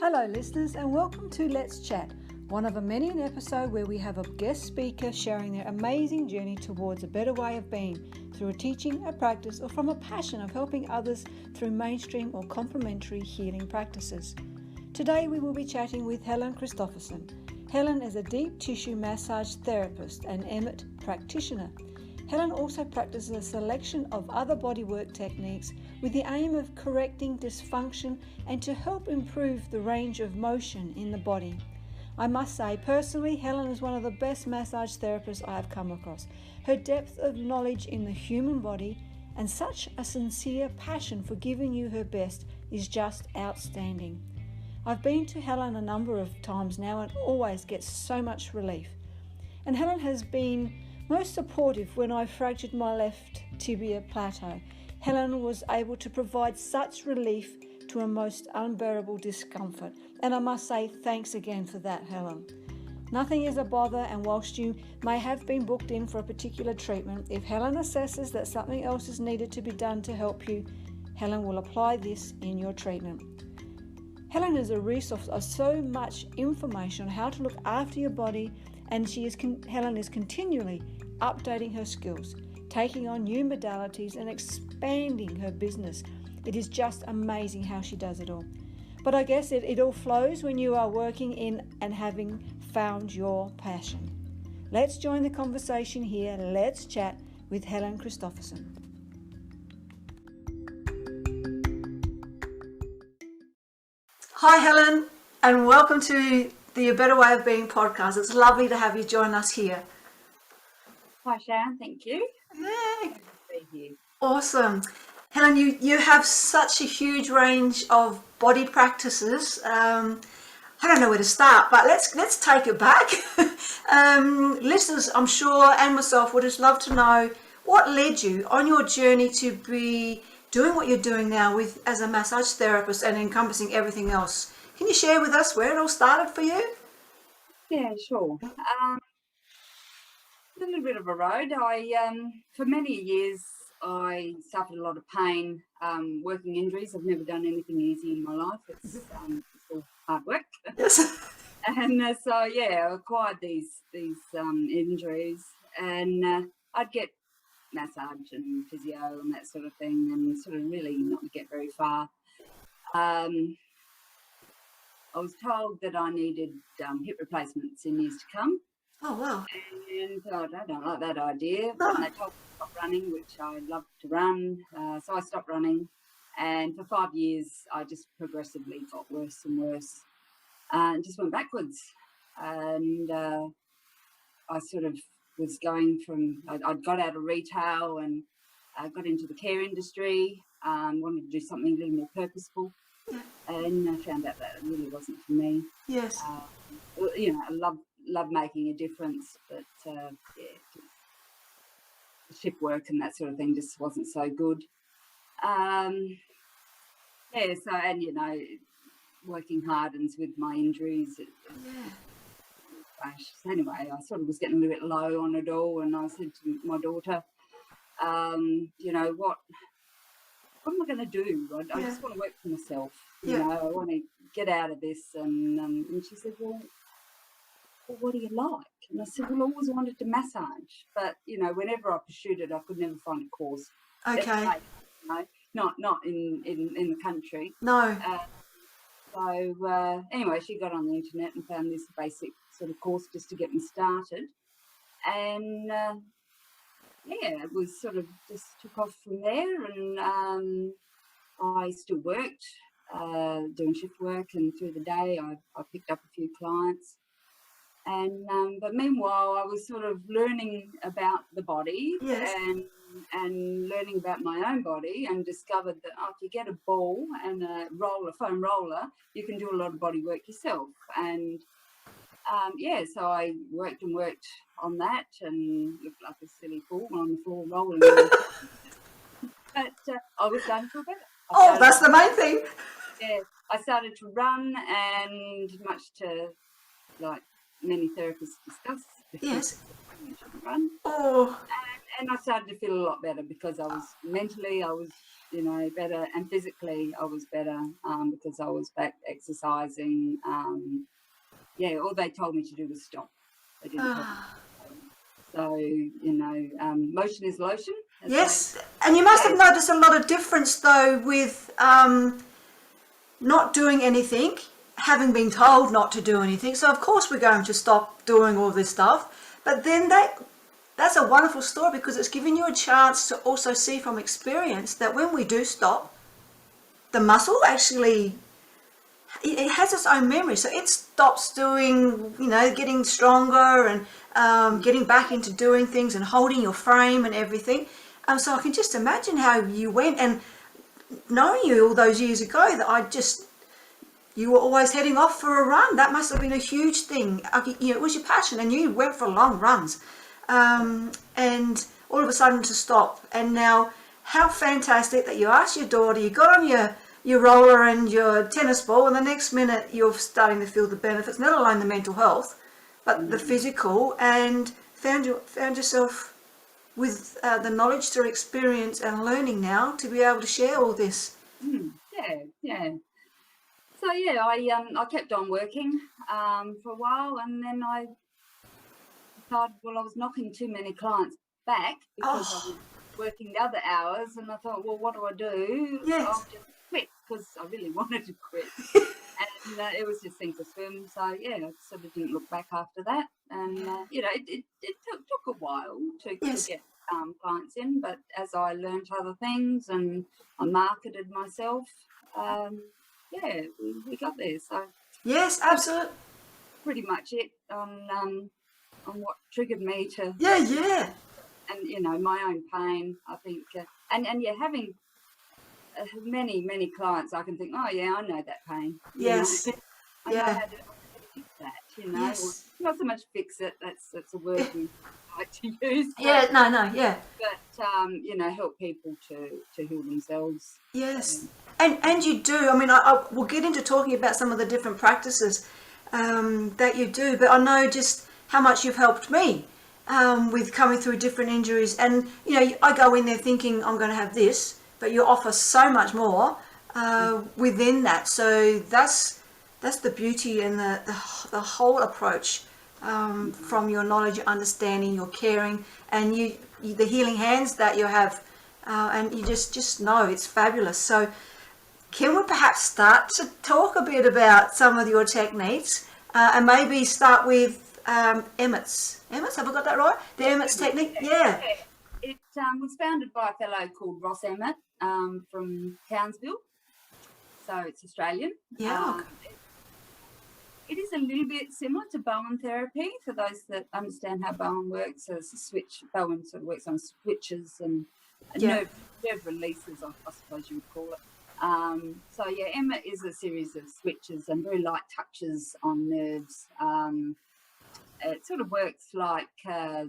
Hello listeners and welcome to Let's Chat, one of a many an episode where we have a guest speaker sharing their amazing journey towards a better way of being through a teaching, a practice or from a passion of helping others through mainstream or complementary healing practices. Today we will be chatting with Helen Christophersen. Helen is a deep tissue massage therapist and Emmett Practitioner. Helen also practices a selection of other bodywork techniques with the aim of correcting dysfunction and to help improve the range of motion in the body. I must say, personally, Helen is one of the best massage therapists I have come across. Her depth of knowledge in the human body and such a sincere passion for giving you her best is just outstanding. I've been to Helen a number of times now and always get so much relief. And Helen has been most supportive when I fractured my left tibia plateau. Helen was able to provide such relief to a most unbearable discomfort. And I must say thanks again for that, Helen. Nothing is a bother, and whilst you may have been booked in for a particular treatment, if Helen assesses that something else is needed to be done to help you, Helen will apply this in your treatment. Helen is a resource of so much information on how to look after your body, and Helen is continually updating her skills, taking on new modalities and expanding her business. It is just amazing how she does it all. But I guess it all flows when you are working in and having found your passion. Let's join the conversation here. Let's chat with Helen Christophersen. Hi Helen, and welcome to the A Better Way of Being podcast. It's lovely to have you join us here. Hi Sharon, thank you. Yay. Good to be here. Awesome. Helen, you have such a huge range of body practices. I don't know where to start, but let's take it back. Listeners, I'm sure, and myself would just love to know what led you on your journey to be doing what you're doing now with as a massage therapist and encompassing everything else. Can you share with us where it all started for you? Yeah, sure. A little bit of a road. For many years, I suffered a lot of pain, working injuries. I've never done anything easy in my life. It's all hard work. Yes. And I acquired these injuries, and I'd get massage and physio and that sort of thing, and sort of really not get very far. I was told that I needed hip replacements in years to come. Oh, wow. And I don't like that idea. No. And they told me to stop running, which I loved to run. So I stopped running. And for 5 years, I just progressively got worse and worse and just went backwards. And I sort of was going from, I'd got out of retail and I got into the care industry, wanted to do something a little more purposeful. Yeah. And I found out that it really wasn't for me. Yes. I love making a difference, but the shift work and that sort of thing just wasn't so good. Working hardens with my injuries. So anyway, I sort of was getting a little bit low on it all, and I said to my daughter, what am I going to do? I just want to work for myself. I want to get out of this. And she said, well, what do you like? And I said, well, I always wanted to massage. But, whenever I pursued it, I could never find a course. Okay. Not in the country. No. Anyway, she got on the internet and found this basic sort of course just to get me started. And, it was sort of just took off from there. And I still worked doing shift work, and through the day I picked up a few clients. And but meanwhile, I was sort of learning about the body. Yes. and learning about my own body, and discovered that if you get a ball and a foam roller, you can do a lot of body work yourself. And so I worked on that and looked like a silly fool on the floor rolling. But I was starting to feel better. That's the main thing. Yeah, I started to run, and much to like many therapists discuss. Yes. You shouldn't run. Oh. And I started to feel a lot better because I was mentally, I was, better, and physically I was better because I was back exercising. All they told me to do was stop. They didn't tell me. So, motion is lotion. Yes, and you must have noticed a lot of difference though with not doing anything, having been told not to do anything. So of course we're going to stop doing all this stuff, but then that's a wonderful story because it's giving you a chance to also see from experience that when we do stop, the muscle actually, it has its own memory. So it stops doing, getting stronger and getting back into doing things and holding your frame and everything. So I can just imagine how you went, and knowing you all those years ago, that you were always heading off for a run. That must have been a huge thing. It was your passion, and you went for long runs. And all of a sudden to stop. And now, how fantastic that you asked your daughter, you got on your roller and your tennis ball, and the next minute you're starting to feel the benefits, not alone the mental health, but the physical, and found yourself with the knowledge through experience and learning now to be able to share all this. Yeah. So I kept on working for a while, and then I decided, I was knocking too many clients back because I was working the other hours, and I thought, well, what do I do? Yes. I'll just quit, because I really wanted to quit. And it was just sink or swim. So I sort of didn't look back after that. And it took a while to get clients in, but as I learned other things and I marketed myself, we got there. So yes, absolutely. Pretty much it on what triggered me to and my own pain, I think, and having many clients, I can think, I know that pain. Yes. I know how to fix that. Yes. Not so much fix it. That's a word we like to use. But, But help people to heal themselves. Yes. And you do. I mean, I we'll get into talking about some of the different practices that you do, but I know just how much you've helped me with coming through different injuries. And I go in there thinking I'm going to have this, but you offer so much more within that. So that's the beauty and the whole approach from your knowledge, your understanding, your caring, and you the healing hands that you have, and you just know it's fabulous. So can we perhaps start to talk a bit about some of your techniques, and maybe start with Emmett's? Have I got that right? The Emmett's Technique? Yeah. It was founded by a fellow called Ross Emmett from Townsville. So it's Australian. Yeah. It is a little bit similar to Bowen therapy, for those that understand how Bowen works. So it's a switch. Bowen sort of works on switches and nerve releases, I suppose you would call it. Emma is a series of switches and very light touches on nerves. It sort of works like a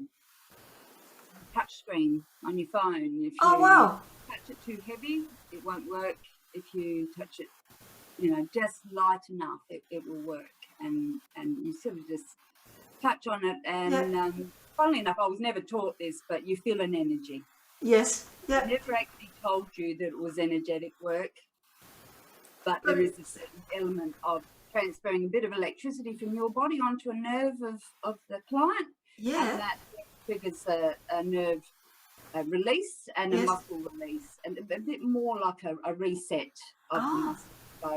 touch screen on your phone. If you touch it too heavy, it won't work. If you touch it, just light enough, it will work. And you sort of just touch on it. And funnily enough, I was never taught this, but you feel an energy. Yes. Yeah. I never actually told you that it was energetic work, but there is a certain element of transferring a bit of electricity from your body onto a nerve of the client. Yeah. And that triggers a nerve release and a muscle release, and a bit more like a reset of the muscle. So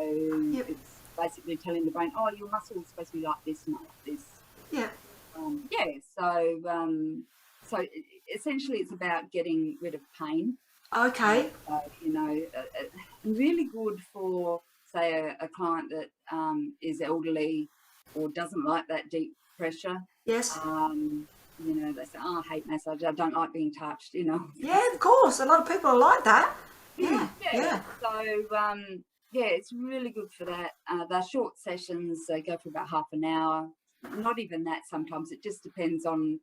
it's basically telling the brain, your muscle is supposed to be like this, not like this. Yeah. So essentially it's about getting rid of pain. Okay. Really good for, say, a client that is elderly or doesn't like that deep pressure. Yes. They say, I hate massage, I don't like being touched, Yeah, of course. A lot of people are like that. Yeah. So, it's really good for that. They're short sessions. They go for about half an hour. Not even that sometimes. It just depends on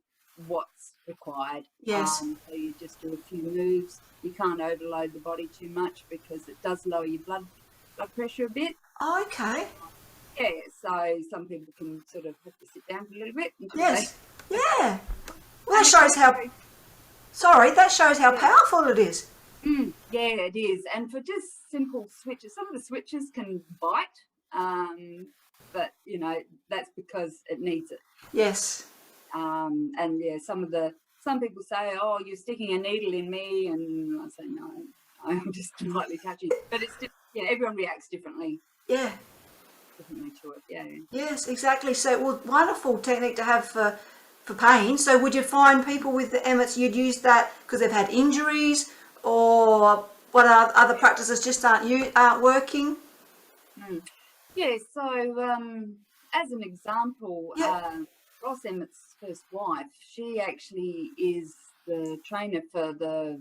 what's required. Yes. So you just do a few moves. You can't overload the body too much because it does lower your blood pressure a bit. Okay. Yeah, so some people can sort of have to sit down for a little bit. Yes. Yeah. Well, that shows how... Sorry, that shows how powerful it is. Yeah, it is. And for just simple switches, some of the switches can bite, but you know, that's because it needs it. Yes. And yeah, some people say, "Oh, you're sticking a needle in me," and I say, "No, I'm just lightly touching." But it's everyone reacts differently Yeah. to it. Yeah. Yes, exactly. So, well, wonderful technique to have for pain. So, would you find people with the Emmets, you'd use that because they've had injuries, or what other practices just aren't working? Yeah. So, as an example, Yeah. Ross Emmett's first wife, she actually is the trainer for the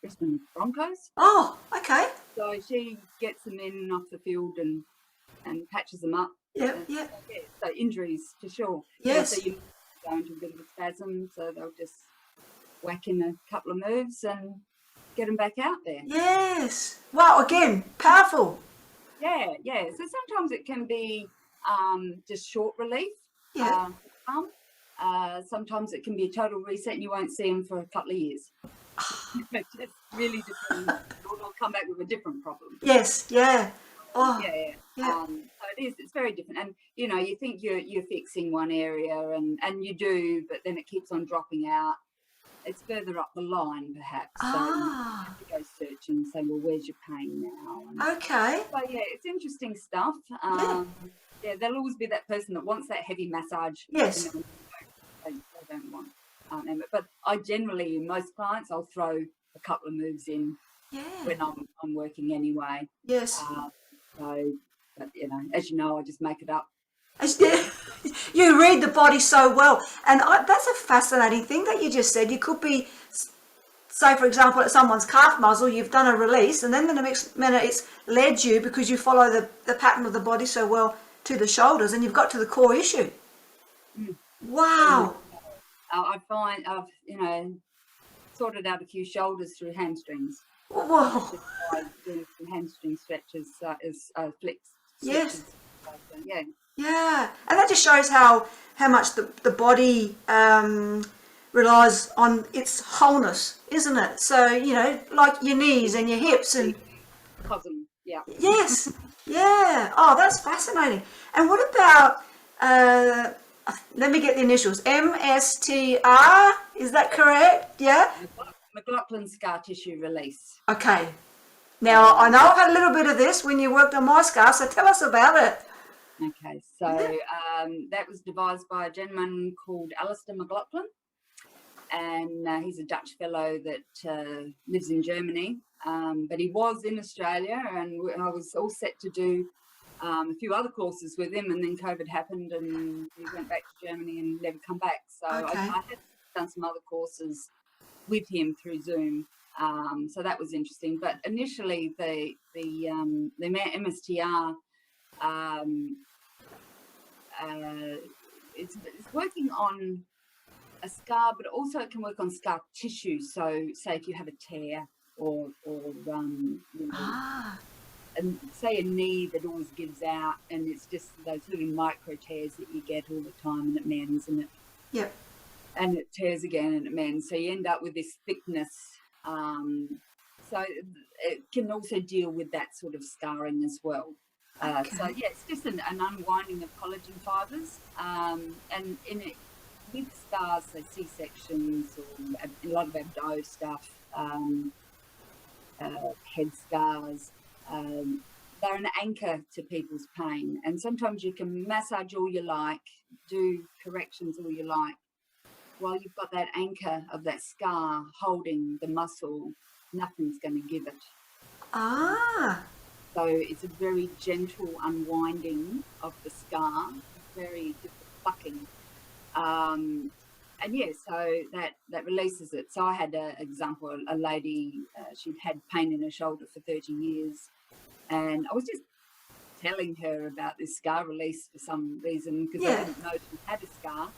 Brisbane Broncos. Oh, okay. So she gets them in and off the field and patches them up. Yeah, And yeah. so injuries for sure. Yes. So you go into a bit of a spasm, so they'll just whack in a couple of moves and get them back out there. Yes. Wow, again, powerful. Yeah. So sometimes it can be just short relief. Yeah. Sometimes it can be a total reset and you won't see them for a couple of years. It just really depends. Or they'll come back with a different problem. Yes, yeah. Oh, Yeah. yeah. So it's very different. And, you know, you think you're fixing one area and you do, but then it keeps on dropping out. It's further up the line, perhaps. So you have to go search and say, well, where's your pain now? And Okay. so, yeah, it's interesting stuff. Yeah, there'll always be that person that wants that heavy massage. Yes. You know, they don't want Emmett. But I generally, most clients, I'll throw a couple of moves in when I'm working anyway. Yes. So, but, you know, as you know, I just make it up. You read the body so well, and that's a fascinating thing that you just said. You could be, say for example, at someone's calf muscle, you've done a release, and then the next minute it's led you because you follow the pattern of the body so well to the shoulders, and you've got to the core issue. Wow. I find I've, you know, sorted out a few shoulders through hamstrings. Whoa. Just by doing some hamstring stretches, flicks. Yes. Yeah. Yeah, and that just shows how much the body relies on its wholeness, isn't it? So, you know, like your knees and your hips and... Cousin, yeah. Yes, yeah. Oh, that's fascinating. And what about, let me get the initials, MSTR, is that correct? Yeah? McLaughlin scar tissue release. Okay. Now, I know I've had a little bit of this when you worked on my scar, so tell us about it. Okay, so that was devised by a gentleman called Alistair McLaughlin, and he's a Dutch fellow that lives in Germany, but he was in Australia, and I was all set to do a few other courses with him, and then COVID happened, and he went back to Germany and never come back. So I had done some other courses with him through Zoom, so that was interesting. But initially, the MSTR. It's working on a scar, but also it can work on scar tissue. So, say if you have a tear or you know, and say a knee that always gives out, and it's just those little micro tears that you get all the time, and it mends, and and it tears again, and it mends. So you end up with this thickness. So it can also deal with that sort of scarring as well. So yeah, it's just an unwinding of collagen fibres, and in it with scars, so C-sections or a lot of abdo stuff, head scars, they're an anchor to people's pain. And sometimes you can massage all you like, do corrections all you like, while you've got that anchor of that scar holding the muscle, nothing's going to give it. So it's a very gentle unwinding of the scar, very different plucking. And yeah, so that releases it. So I had an example, a lady, she'd had pain in her shoulder for 30 years. And I was just telling her about this scar release for some reason, because I didn't know she had a scar.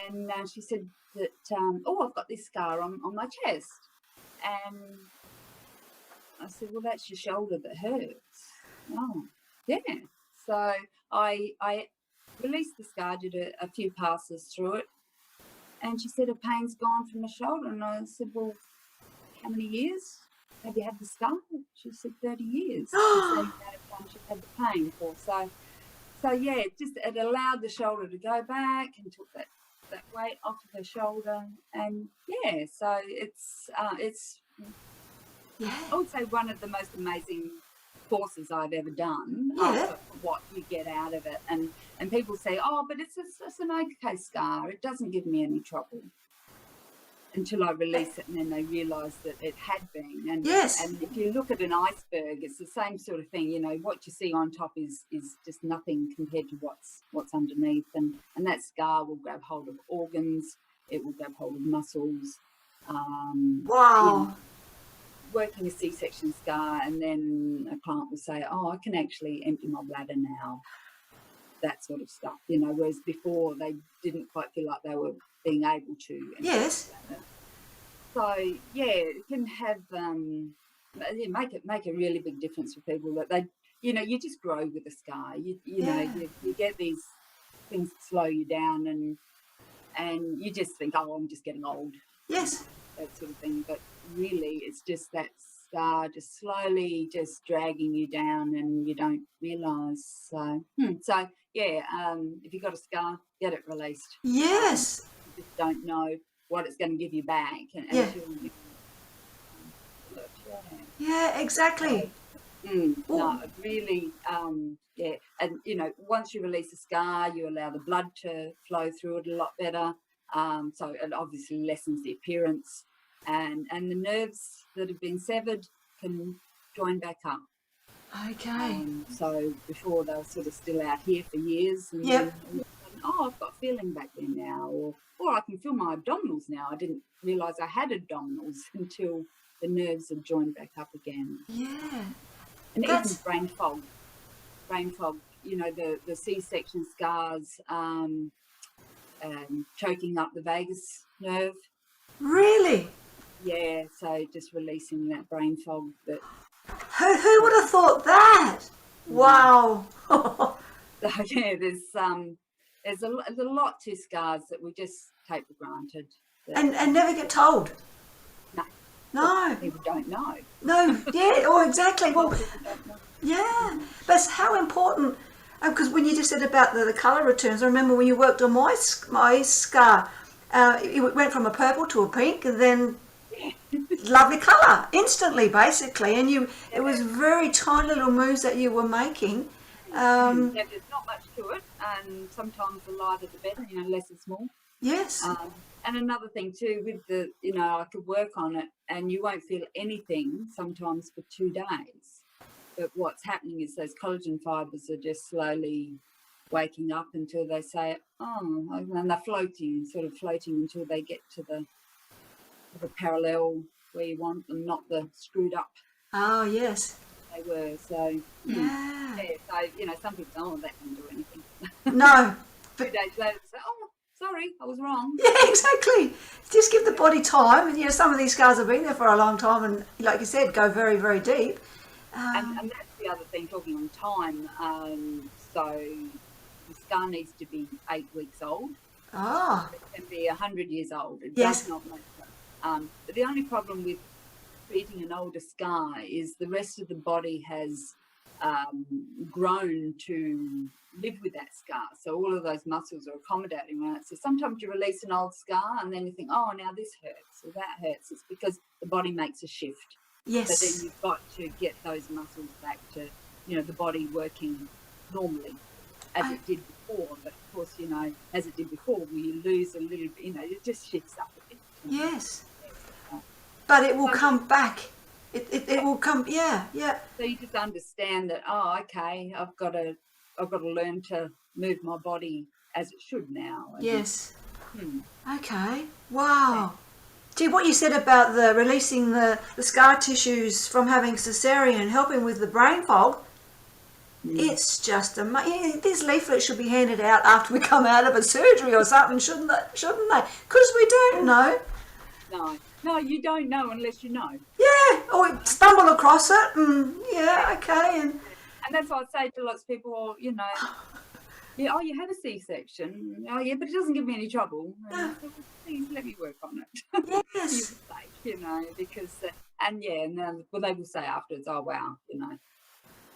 And she said that, I've got this scar on my chest. And I said, well, that's your shoulder that hurts. Oh, yeah. So I released the scar, did a few passes through it, And she said her pain's gone from the shoulder. And I said, well, how many years have you had the scar? She said 30 years. She said the amount of time she'd had the pain for. So yeah, it allowed the shoulder to go back and took that weight off of her shoulder. And yeah, so it's I would say one of the most amazing courses I've ever done. For what you get out of it. And people say, oh, but it's an okay scar. It doesn't give me any trouble. Until I release it, and then they realise that it had been. And if you look at an iceberg, it's the same sort of thing. You know, what you see on top is just nothing compared to what's underneath. And that scar will grab hold of organs. It will grab hold of muscles. Wow. You know, working a C-section scar, and then a client will say, oh, I can actually empty my bladder now. That sort of stuff, you know, whereas before they didn't quite feel like they were being able to. Yes. So yeah, it can have make a really big difference for people that they, you know, you just grow with a scar. You know, you get these things that slow you down, and you just think, oh, I'm just getting old. Yes. That sort of thing. But really, it's just that scar just slowly just dragging you down, and you don't realise. So yeah, if you've got a scar, get it released. Yes. You just don't know what it's going to give you back. Until you yeah, exactly. No, it really, yeah. And, you know, once you release a scar, you allow the blood to flow through it a lot better. So it obviously lessens the appearance. And the nerves that have been severed can join back up. Okay. So before they were sort of still out here for years. And then, oh, I've got feeling back there now. Or I can feel my abdominals now. I didn't realise I had abdominals until the nerves had joined back up again. Yeah. And even brain fog. You know, the C-section scars, choking up the vagus nerve. Really? Yeah, so just releasing that brain fog. That who would have thought that? Wow. So yeah, there's a lot to scars that we just take for granted. And never get told. No. People don't know. No, yeah, oh, exactly. Well, yeah, but how important, because when you just said about the colour returns, I remember when you worked on my scar, it went from a purple to a pink, and then lovely colour instantly, basically, and it was very tiny little moves that you were making. There's not much to it, and sometimes the lighter the better, you know, less is more. Yes. And another thing too, with the, you know, I could work on it and you won't feel anything sometimes for 2 days. But what's happening is those collagen fibres are just slowly waking up until they say, oh, and they're floating until they get to the parallel where you want them, not the screwed up. Oh, yes. They were, so. Yeah. So, you know, some people say, oh, that didn't do anything. No. 2 days later, they say, oh, sorry, I was wrong. Yeah, exactly. Just give the body time, and you know some of these scars have been there for a long time, and like you said, go very, very deep. And that's the other thing, talking on time. So the scar needs to be 8 weeks old. Oh. It can be 100 years old. It Yes. does not matter. But the only problem with treating an older scar is the rest of the body has grown to live with that scar, so all of those muscles are accommodating around it. So sometimes you release an old scar and then you think, oh, now this hurts or that hurts. It's because the body makes a shift. Yes. So then you've got to get those muscles back to, you know, the body working normally as it did before. But of course, you know, as it did before, you lose a little bit, you know, it just shifts up a bit. Yes. But it will come back. It will come. Yeah. So you just understand that. Oh, okay. I've got to learn to move my body as it should now. Yes. Okay. Wow. Gee, what you said about the releasing the scar tissues from having cesarean, helping with the brain fog, it's just amazing. These leaflets should be handed out after we come out of a surgery or something, shouldn't they? Because we don't know. No, you don't know unless you know. Yeah, or we stumble across it, and yeah, okay. And that's what I say to lots of people, well, you know, Yeah, oh, you had a C-section. Oh, yeah, but it doesn't give me any trouble. And Yeah. I said, well, please let me work on it. For your Yes. sake, you know, because, and yeah, and well, they will say afterwards, oh, wow, you know,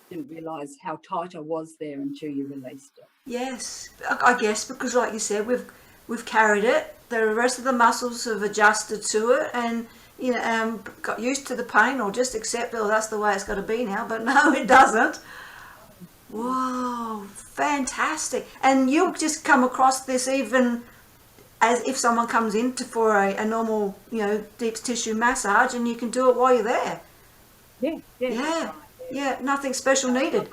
didn't realise how tight I was there until you released it. Yes. I guess because, like you said, we've carried it. The rest of the muscles have adjusted to it, and got used to the pain, or just accept, oh, that's the way it's got to be now. But no, it doesn't. Whoa, fantastic! And you'll just come across this even as if someone comes in for a normal, deep tissue massage, and you can do it while you're there. Yeah, Yeah, that's right, yeah, nothing special needed.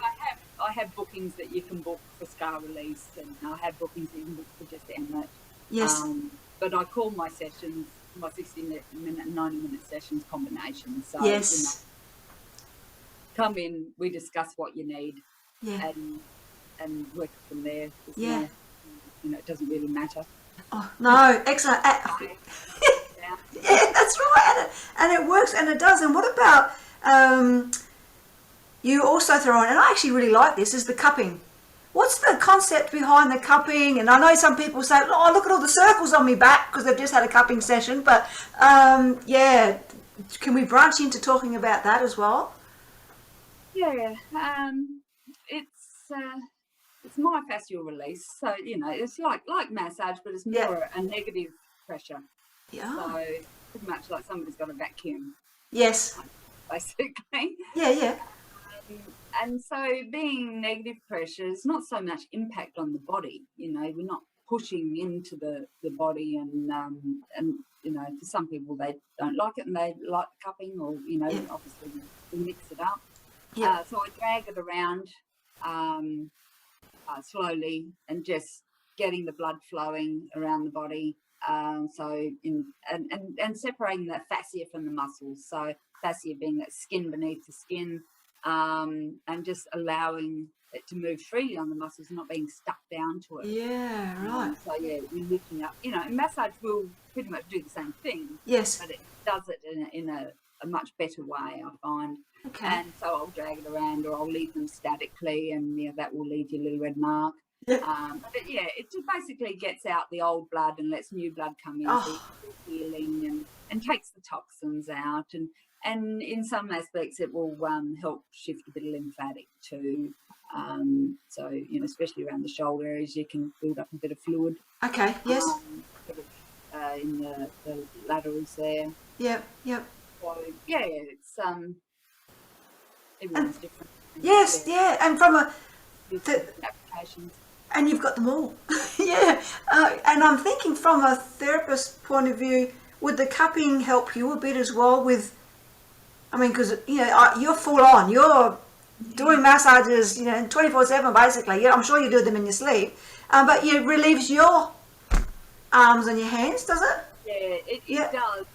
I have bookings that you can book for scar release, and I have bookings that you can book for just Emmett. Yes. But I call my sessions, my 60-minute and 90-minute sessions combinations. So, Yes. come in, we discuss what you need, Yeah. and work from there. Yeah. It doesn't really matter. Oh, no, excellent. Yeah, that's right. And it works, and it does. And what about you also throw in, and I actually really like this, is the cupping. What's the concept behind the cupping? And I know some people say, oh, look at all the circles on my back because they've just had a cupping session. But yeah, can we branch into talking about that as well? Yeah, it's myofascial release. So, it's like massage, but it's more a negative pressure. Yeah. So pretty much like somebody's got a vacuum. Yes. Basically. Yeah. And so being negative pressure is not so much impact on the body. We're not pushing into the body, and for some people they don't like it and they like the cupping, or obviously we mix it up. Yeah. So I drag it around slowly and just getting the blood flowing around the body. And separating that fascia from the muscles. So fascia being that skin beneath the skin, and just allowing it to move freely on the muscles, not being stuck down to it. Yeah, right. So yeah, we're lifting up. Massage will pretty much do the same thing. Yes. But it does it in a much better way, I find. Okay. And so I'll drag it around, or I'll leave them statically, and that will leave your little red mark. Yeah. But yeah, it just basically gets out the old blood and lets new blood come in, so healing and takes the toxins out, and in some aspects it will help shift a bit of lymphatic too. So especially around the shoulder areas, you can build up a bit of fluid. Okay. Yes. In the laterals there. Yep. So yeah, it's everyone's different. Yes. Yeah. And from applications. And you've got them all. Yeah. And I'm thinking from a therapist point of view, would the cupping help you a bit as well with, because, you're full on. You're doing massages, 24/7 basically. Yeah, I'm sure you do them in your sleep. But it relieves your arms and your hands, does it? Yeah, it does.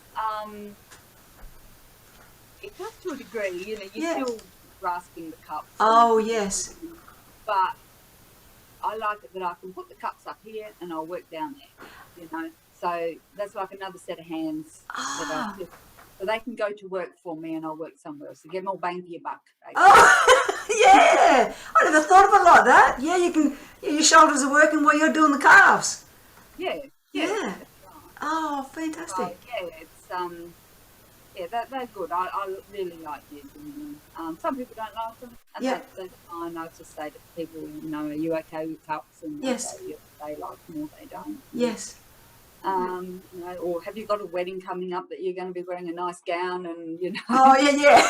It does to a degree. You're still grasping the cups. Oh, yes. But I like it that I can put the cups up here and I'll work down there, So that's like another set of hands. So they can go to work for me and I'll work somewhere else. So get more bang for your buck. Basically. Oh, yeah. I never thought of it like that. Yeah, your shoulders are working while you're doing the calves. Yeah. Right. Oh, fantastic. So, it's, they're good. I really like using them. Some people don't like them, and that's fine. I just say to people, are you okay with cups? And yes, they like them or they don't. Yes. Or have you got a wedding coming up that you're going to be wearing a nice gown and Oh yeah.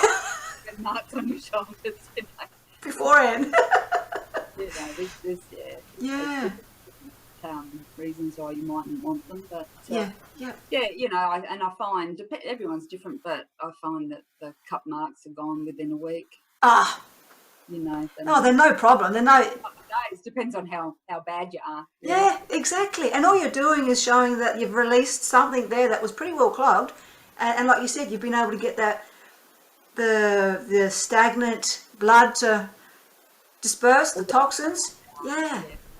marks on your shoulders, beforehand. There's reasons why you mightn't want them, but yeah, and I find everyone's different, but I find that the cup marks are gone within a week. They're no problem. They're no. Days depends on how bad you are. Yeah, exactly. And all you're doing is showing that you've released something there that was pretty well clogged, and like you said, you've been able to get that the stagnant blood to disperse the toxins.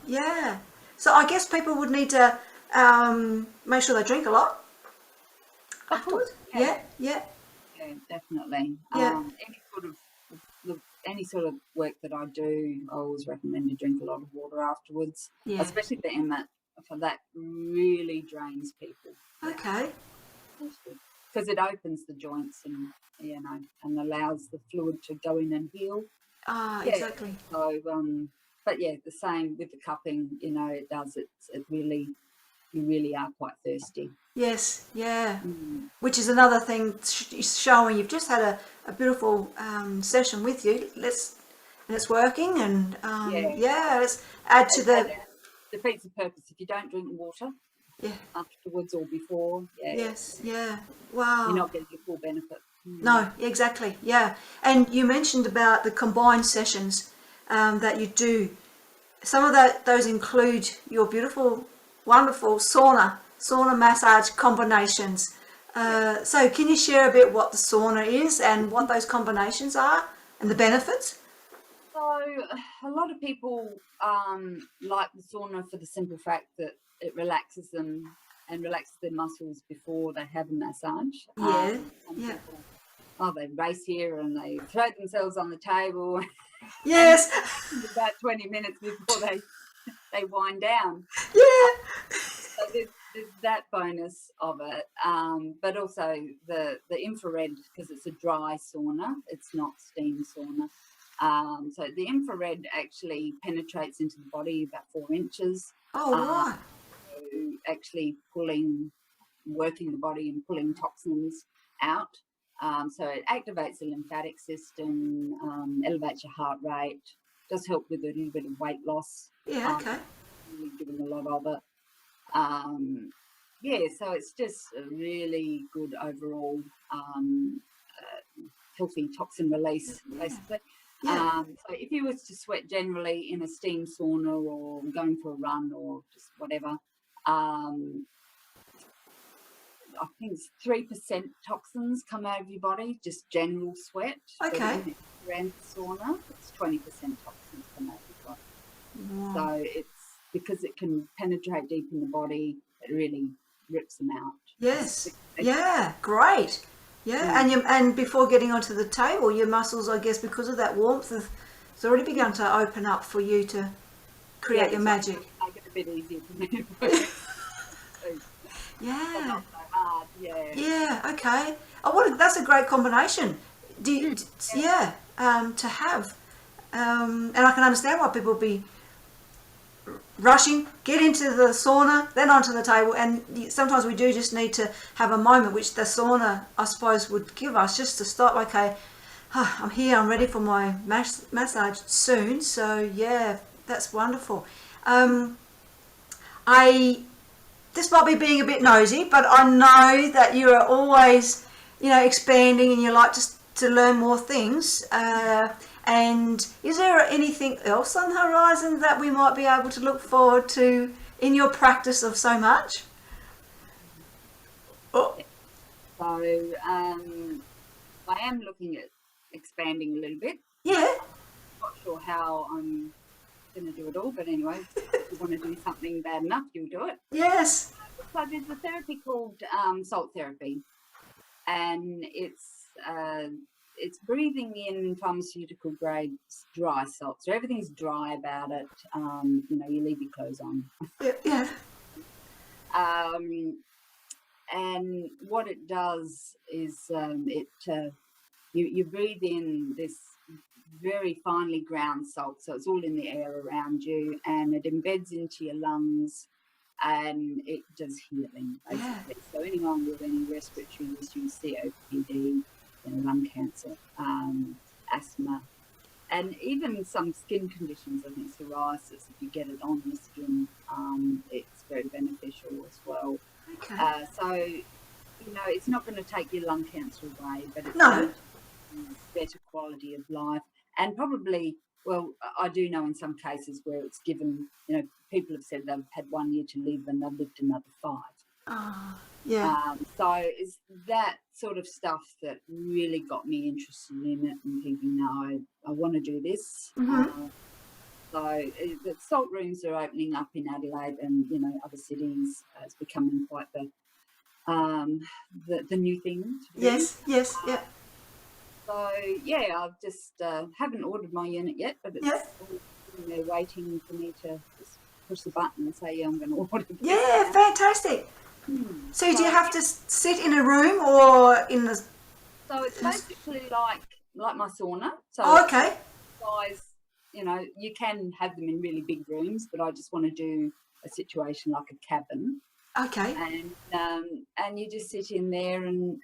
Yeah. So I guess people would need to make sure they drink a lot. Of course. Yeah, definitely. Yeah. Any sort of work that I do, I always recommend you drink a lot of water afterwards, Yeah. especially the Emmett, for that really drains people. Okay. Because it opens the joints and, and allows the fluid to go in and heal. Exactly. So, but yeah, the same with the cupping, it does, you really are quite thirsty. Yes, yeah. Which is another thing showing you've just had a beautiful session with you. And it's working, and let's add to the. Defeats the purpose if you don't drink water. Yeah. Afterwards or before. Yeah. Yes. Yeah. Wow. You're not getting your full benefit. No, exactly. Yeah. And you mentioned about the combined sessions that you do. Some of those include your beautiful, wonderful sauna massage combinations. So can you share a bit what the sauna is and what those combinations are and the benefits? So a lot of people like the sauna for the simple fact that it relaxes them and relaxes their muscles before they have a massage. Yeah. People, they race here and they throw themselves on the table. Yes. About 20 minutes before they wind down. Yeah. So there's that bonus of it, but also the infrared, because it's a dry sauna, it's not steam sauna. So the infrared actually penetrates into the body about 4 inches. Oh, right. So actually working the body and pulling toxins out. So it activates the lymphatic system, elevates your heart rate, does help with a little bit of weight loss. Yeah, okay. Really giving a lot of it. So it's just a really good overall healthy toxin release, basically. Yeah. So if you was to sweat generally in a steam sauna or going for a run or just whatever, I think it's 3% toxins come out of your body, just general sweat. Okay. But in the infrared sauna, it's 20% toxins come out of your body. Wow. So it's because it can penetrate deep in the body, it really rips them out. Yes. Yeah, great. Yeah, and before getting onto the table, your muscles, I guess, because of that warmth, it's already begun to open up for you to create your magic. Make it a bit easier for me. Yeah. But not so hard, yeah. Yeah, okay. Oh, that's a great combination. To have. And I can understand why people be rushing, get into the sauna, then onto the table, and sometimes we do just need to have a moment, which the sauna, I suppose, would give us, just to stop. Okay, I'm here, I'm ready for my massage soon. So yeah, that's wonderful. This might be being a bit nosy, but I know that you are always, expanding, and you like to learn more things. And is there anything else on the horizon that we might be able to look forward to in your practice of so much? Oh. So I am looking at expanding a little bit. Yeah. Not sure how I'm going to do it all, but anyway, if you want to do something bad enough, you'll do it. Yes. So there's a therapy called salt therapy, and it's breathing in pharmaceutical grade dry salt. So everything's dry about it. You leave your clothes on. Yeah. And what it does is you breathe in this very finely ground salt. So it's all in the air around you, and it embeds into your lungs, and it does healing, basically. Yeah. So anyone with any respiratory issues, COPD, lung cancer, asthma, and even some skin conditions, I think psoriasis, if you get it on your skin, it's very beneficial as well. Okay. So, it's not going to take your lung cancer away, but it's going to better quality of life. And probably, well, I do know in some cases where it's given, people have said they've had 1 year to live and they've lived another 5. Yeah. So it's that sort of stuff that really got me interested in it and thinking, no, I want to do this. Mm-hmm. So the salt rooms are opening up in Adelaide and, other cities. It's becoming quite the new thing to do. Yes, yeah. So yeah, I've just haven't ordered my unit yet, but it's sitting there waiting for me to just push the button and say, yeah, I'm going to order it. Yeah, fantastic. So do you have to sit in a room or in the... So it's basically like my sauna. So okay. Size, you know, you can have them in really big rooms, but I just want to do a situation like a cabin. Okay. And you just sit in there and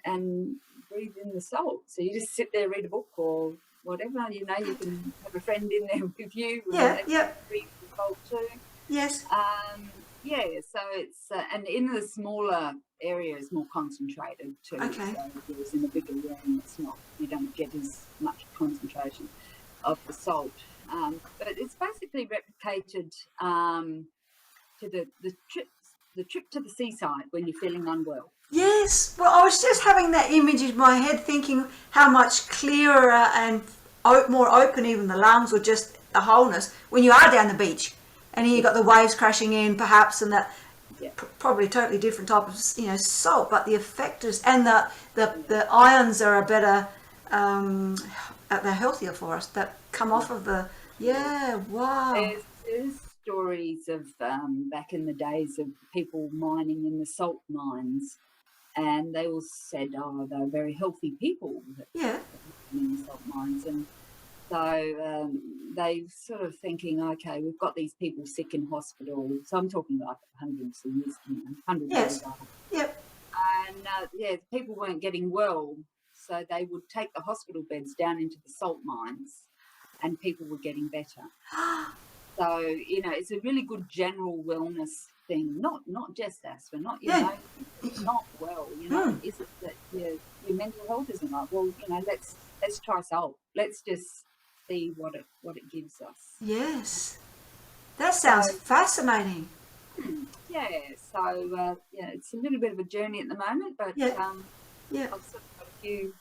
breathe in the salt. So you just sit there, read a book or whatever. You know, you can have a friend in there with you. Yeah. Breathe the salt too. Yes. Yeah, so it's and in the smaller area is more concentrated too. Okay. So whereas in a bigger room, it's not. You don't get as much concentration of the salt. But it's basically replicated to the trip to the seaside when you're feeling unwell. Yes. Well, I was just having that image in my head, thinking how much clearer and more open even the lungs or just the wholeness when you are down the beach. And you got the waves crashing in, perhaps, and that probably a totally different type of salt, but the effect is, and the ions are a better, they're healthier for us. That come off of the wow. There's stories of back in the days of people mining in the salt mines, and they all said, oh, they're very healthy people. In the salt mines, and so they sort of thinking, okay, we've got these people sick in hospital. So I'm talking like hundreds of years, hundreds of years ago. Yep. And people weren't getting well, so they would take the hospital beds down into the salt mines, and people were getting better. So it's a really good general wellness thing, not just asthma, not know, it's not well, is it that your mental health isn't right? Well, let's try salt. Let's just see what it gives us. Yes, that sounds fascinating. Yeah, so it's a little bit of a journey at the moment, but I've sort of got a few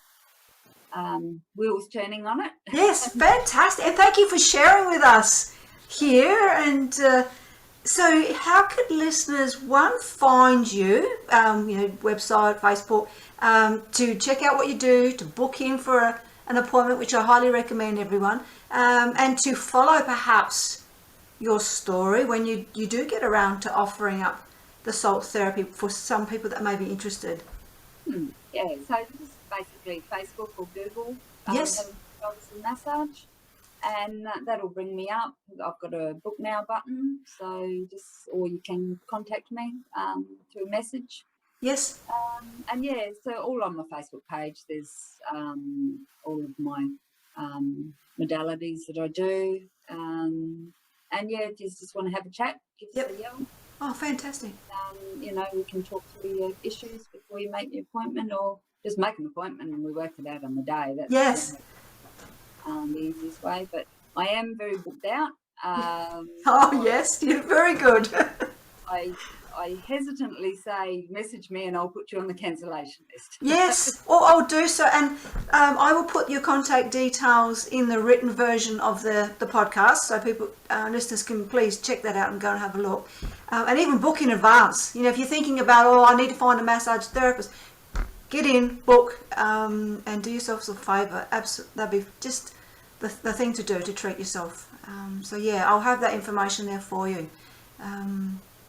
wheels turning on it. Yes, fantastic, and thank you for sharing with us here. And so, how could listeners find you? Website, Facebook, to check out what you do, to book in for an appointment, which I highly recommend everyone, and to follow perhaps your story when you do get around to offering up the salt therapy for some people that may be interested. Yeah, so just basically Facebook or Google. Yes. Helen Christophersen massage, and that'll bring me up. I've got a book now button, so or you can contact me through a message. Yes. And so all on my Facebook page, there's all of my modalities that I do. And if you just want to have a chat, give us a yell. Oh, fantastic. We can talk through your issues before you make the appointment, or just make an appointment and we work it out on the day. That's the easiest way. But I am very booked out. Yes, you're very good. I hesitantly say, message me and I'll put you on the cancellation list. Yes, or I'll do so. And I will put your contact details in the written version of the podcast, so people, listeners can please check that out and go and have a look. And even book in advance. If you're thinking about, I need to find a massage therapist, get in, book, and do yourself a favour. Absolutely, that'd be just the thing to do to treat yourself. I'll have that information there for you.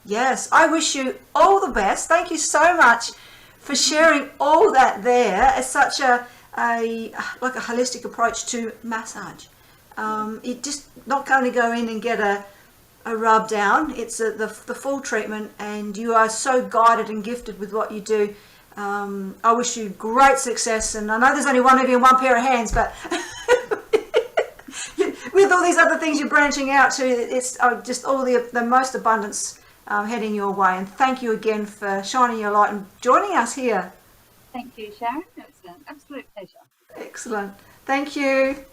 Yes, I wish you all the best. Thank you so much for sharing all that there. It's such a holistic approach to massage. It just not going to go in and get a rub down. It's the full treatment, and you are so guided and gifted with what you do. I wish you great success, and I know there's only one of you and one pair of hands, but with all these other things you're branching out to, it's just all the most abundance heading your way. And thank you again for shining your light and joining us here. Thank you, Sharon. It's an absolute pleasure. Excellent. Thank you.